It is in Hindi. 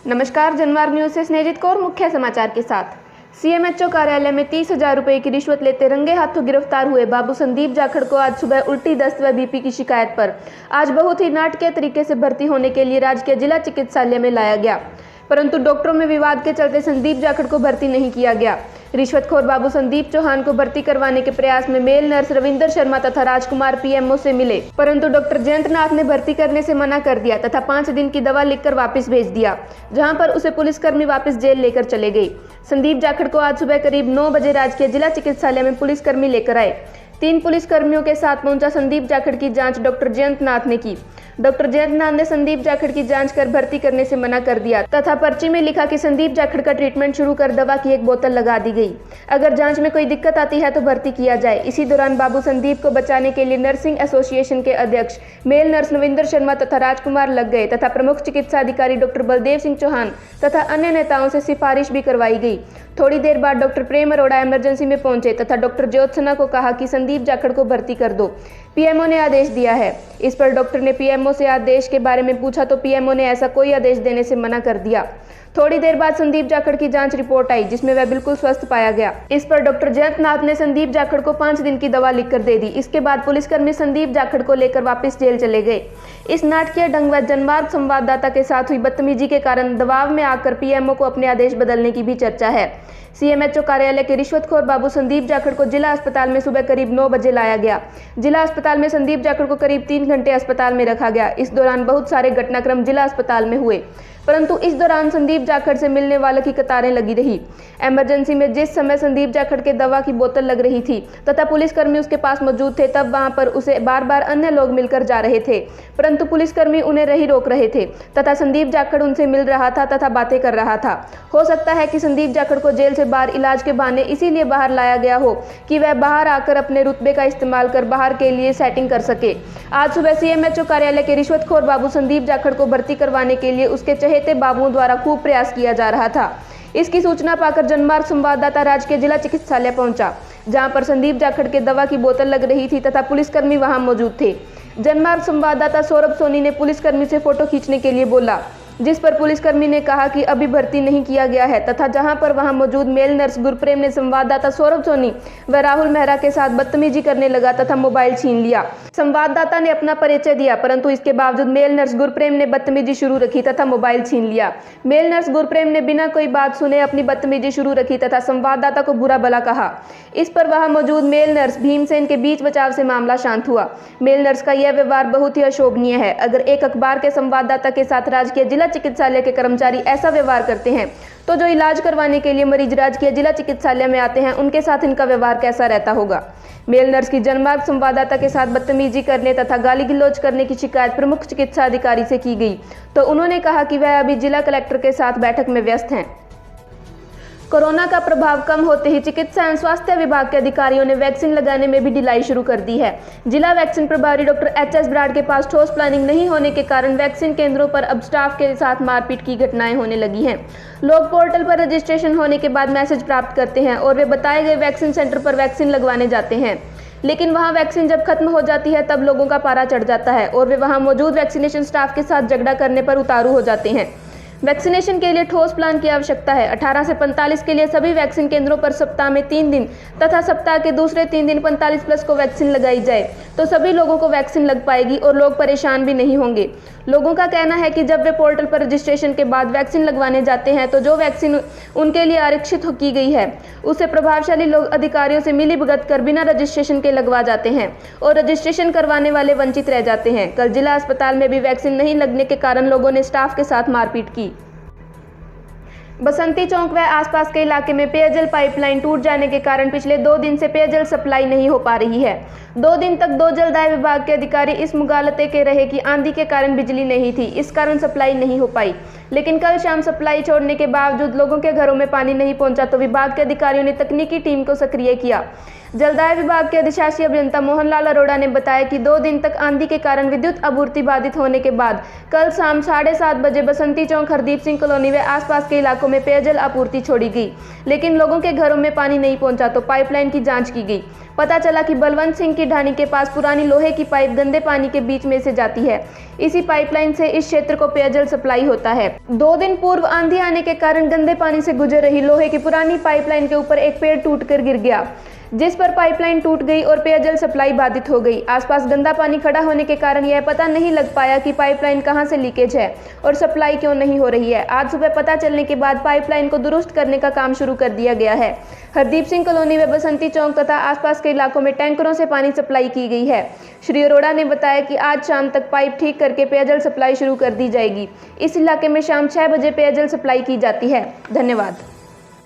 नमस्कार, जनमार्ग न्यूज से स्नेहित कौर मुख्य समाचार के साथ। सीएमएचओ कार्यालय में 30,000 रुपए की रिश्वत लेते रंगे हाथों गिरफ्तार हुए बाबू संदीप जाखड़ को आज सुबह उल्टी, दस्त व बीपी की शिकायत पर आज बहुत ही नाटकीय तरीके से भर्ती होने के लिए राजकीय जिला चिकित्सालय में लाया गया, परंतु डॉक्टरों में विवाद के चलते संदीप जाखड़ को भर्ती नहीं किया गया। रिश्वतखोर बाबू संदीप चौहान को भर्ती करवाने के प्रयास में मेल नर्स रविंदर शर्मा तथा राजकुमार पीएमओ से मिले, परंतु डॉक्टर जयंतनाथ ने भर्ती करने से मना कर दिया तथा 5 दिन की दवा लिखकर वापस भेज दिया, जहां पर उसे पुलिसकर्मी वापस जेल लेकर चले गए। संदीप जाखड़ को आज सुबह करीब 9 बजे राजकीय जिला चिकित्सालय में पुलिसकर्मी लेकर आए। 3 पुलिसकर्मियों के साथ पहुंचा संदीप जाखड़ की जांच डॉक्टर जयंतनाथ ने की। डॉक्टर जयंतनाथ ने संदीप जाखड़ की जांच कर भर्ती करने से मना कर दिया तथा पर्ची में लिखा कि संदीप जाखड़ का ट्रीटमेंट शुरू कर दवा की 1 बोतल लगा दी गई। अगर जांच में कोई दिक्कत आती है तो भर्ती किया जाए। इसी दौरान बाबू संदीप को बचाने के लिए नर्सिंग एसोसिएशन के अध्यक्ष मेल नर्स रविंदर शर्मा तथा राजकुमार लग गए तथा प्रमुख चिकित्सा अधिकारी डॉक्टर बलदेव सिंह चौहान तथा अन्य नेताओं से सिफारिश भी करवाई गई। थोड़ी देर बाद डॉक्टर प्रेम अरोड़ा इमरजेंसी में पहुंचे तथा डॉक्टर ज्योत्सना को कहा कि संदीप जाखड़ को भर्ती कर दो। पीएमओ ने आदेश दिया है। इस पर डॉक्टर ने पीएमओ से आदेश के बारे में पूछा तो पीएमओ ने ऐसा कोई आदेश देने से मना कर दिया। थोड़ी देर बाद संदीप जाखड़ की जांच रिपोर्ट आई, जिसमें वह बिल्कुल स्वस्थ पाया गया। इस पर डॉक्टर जयंतनाथ ने संदीप जाखड़ को 5 दिन की दवा लिखकर दे दी। इसके बाद पुलिसकर्मी संदीप जाखड़ को लेकर वापस जेल चले गए। इस नाटकीय ढंग व जनमार्ग संवाददाता के साथ हुई बदतमीजी के कारण दबाव में आकर पीएमओ को अपने आदेश बदलने की भी चर्चा है। सीएमएचओ कार्यालय के रिश्वतखोर बाबू संदीप जाखड़ को जिला अस्पताल में सुबह करीब 9 बजे लाया गया। जिला अस्पताल में संदीप जाखड़ को करीब 3 घंटे अस्पताल में रखा गया। इस दौरान बहुत सारे घटनाक्रम जिला अस्पताल में हुए, परंतु इस दौरान संदीप जाखड़ से मिलने वालों की कतारें लगी रही। इमरजेंसी में जिस समय संदीप जाखड़ के दवा की बोतल लग रही थी तथा पुलिसकर्मी उसके पास मौजूद थे, तब वहां पर उसे बार बार अन्य लोग मिलकर जा रहे थे, परंतु पुलिसकर्मी उन्हें नहीं रोक रहे थे तथा संदीप जाखड़ उनसे मिल रहा था तथा बातें कर रहा था। हो सकता है कि संदीप जाखड़ को जेल से बाहर इलाज के बहाने इसीलिए बाहर लाया गया हो कि वह बाहर आकर अपने रुतबे का इस्तेमाल कर बाहर के लिए सेटिंग कर सके। आज सुबह सीएमएचओ कार्यालय के रिश्वतखोर बाबू संदीप जाखड़ को भर्ती करवाने के लिए उसके चहेते बाबुओं द्वारा खूब प्रयास किया जा रहा था। इसकी सूचना पाकर जनमार्ग संवाददाता राजकीय जिला चिकित्सालय पहुंचा, जहां पर संदीप जाखड़ के दवा की बोतल लग रही थी तथा पुलिसकर्मी वहां मौजूद थे। जनमार्ग संवाददाता सौरभ सोनी ने पुलिसकर्मी से फोटो खींचने के लिए बोला, जिस पर पुलिसकर्मी ने कहा कि अभी भर्ती नहीं किया गया है तथा जहां पर वहां मौजूद मेल नर्स गुरप्रेम ने संवाददाता सौरभ सोनी व राहुल मेहरा के साथ बदतमीजी करने लगा तथा मोबाइल छीन लिया। संवाददाता ने अपना परिचय दिया, परंतु इसके बावजूद मेल नर्स गुरप्रेम ने बदतमीजी शुरू रखी तथा मोबाइल छीन लिया। मेल नर्स गुरप्रेम ने बिना कोई बात सुने अपनी बदतमीजी शुरू रखी तथा संवाददाता को बुरा भला कहा। इस पर वहां मौजूद मेल नर्स भीमसेन के बीच बचाव से मामला शांत हुआ। मेल नर्स का यह व्यवहार बहुत ही अशोभनीय है। अगर एक अखबार के संवाददाता के साथ राजकीय जिला चिकित्सालय के कर्मचारी ऐसा व्यवहार करते हैं, तो जो इलाज करवाने के लिए मरीज राजकीय जिला चिकित्सालय में आते हैं, उनके साथ इनका व्यवहार कैसा रहता होगा। मेल नर्स की जनमार्ग संवाददाता के साथ बदतमीजी करने तथा गाली गलौज करने की शिकायत प्रमुख चिकित्सा अधिकारी से की गई, तो उन्होंने कहा कि वह अभी जिला कलेक्टर के साथ बैठक में व्यस्त हैं। कोरोना का प्रभाव कम होते ही चिकित्सा एवं स्वास्थ्य विभाग के अधिकारियों ने वैक्सीन लगाने में भी ढिलाई शुरू कर दी है। जिला वैक्सीन प्रभारी डॉक्टर एच.एस. ब्राड के पास ठोस प्लानिंग नहीं होने के कारण वैक्सीन केंद्रों पर अब स्टाफ के साथ मारपीट की घटनाएं होने लगी हैं। लोग पोर्टल पर रजिस्ट्रेशन होने के बाद मैसेज प्राप्त करते हैं और वे बताए गए वैक्सीन सेंटर पर वैक्सीन लगवाने जाते हैं, लेकिन वहां वैक्सीन जब खत्म हो जाती है तब लोगों का पारा चढ़ जाता है और वे वहां मौजूद वैक्सीनेशन स्टाफ के साथ झगड़ा करने पर उतारू हो जाते हैं। वैक्सीनेशन के लिए ठोस प्लान की आवश्यकता है। 18 से 45 के लिए सभी वैक्सीन केंद्रों पर सप्ताह में 3 दिन तथा सप्ताह के दूसरे 3 दिन 45+ को वैक्सीन लगाई जाए, तो सभी लोगों को वैक्सीन लग पाएगी और लोग परेशान भी नहीं होंगे। लोगों का कहना है कि जब वे पोर्टल पर रजिस्ट्रेशन के बाद वैक्सीन लगवाने जाते हैं, तो जो वैक्सीन उनके लिए आरक्षित की गई है, उसे प्रभावशाली लोग अधिकारियों से मिलीभगत कर बिना रजिस्ट्रेशन के लगवा जाते हैं और रजिस्ट्रेशन करवाने वाले वंचित रह जाते हैं। कल जिला अस्पताल में भी वैक्सीन नहीं लगने के कारण लोगों ने स्टाफ के साथ मारपीट की। बसंती चौक व आसपास के इलाके में पेयजल पाइपलाइन टूट जाने के कारण पिछले 2 दिन से पेयजल सप्लाई नहीं हो पा रही है। 2 दिन तक 2 जलदाय विभाग के अधिकारी इस मुगालते के रहे कि आंधी के कारण बिजली नहीं थी, इस कारण सप्लाई नहीं हो पाई। लेकिन कल शाम सप्लाई छोड़ने के बावजूद लोगों के घरों में पानी नहीं पहुंचा, तो विभाग के अधिकारियों ने तकनीकी टीम को सक्रिय किया। जलदाय विभाग के अधिशासी अभियंता मोहनलाल अरोड़ा ने बताया कि 2 दिन तक आंधी के कारण विद्युत आपूर्ति बाधित होने के बाद कल शाम 7:30 बजे बसंती चौक, हरदीप सिंह कॉलोनी व आसपास के इलाकों में पेयजल आपूर्ति छोड़ी गई, लेकिन लोगों के घरों में पानी नहीं पहुंचा, तो पाइपलाइन की जांच की गई। पता चला कि बलवंत सिंह की ढाणी के पास पुरानी लोहे की पाइप गंदे पानी के बीच में से जाती है। इसी पाइपलाइन से इस क्षेत्र को पेयजल सप्लाई होता है। 2 दिन पूर्व आंधी आने के कारण गंदे पानी से गुजर रही लोहे की पुरानी पाइपलाइन के ऊपर एक पेड़ टूटकर गिर गया, जिस पर पाइपलाइन टूट गई और पेयजल सप्लाई बाधित हो गई। आसपास गंदा पानी खड़ा होने के कारण यह पता नहीं लग पाया कि पाइपलाइन कहां से लीकेज है और सप्लाई क्यों नहीं हो रही है। आज सुबह पता चलने के बाद पाइपलाइन को दुरुस्त करने का काम शुरू कर दिया गया है। हरदीप सिंह कॉलोनी व बसंती चौक तथा आसपास के इलाकों में टैंकरों से पानी सप्लाई की गई है। श्री अरोड़ा ने बताया कि आज शाम तक पाइप ठीक करके पेयजल सप्लाई शुरू कर दी जाएगी। इस इलाके में शाम 6 बजे पेयजल सप्लाई की जाती है। धन्यवाद।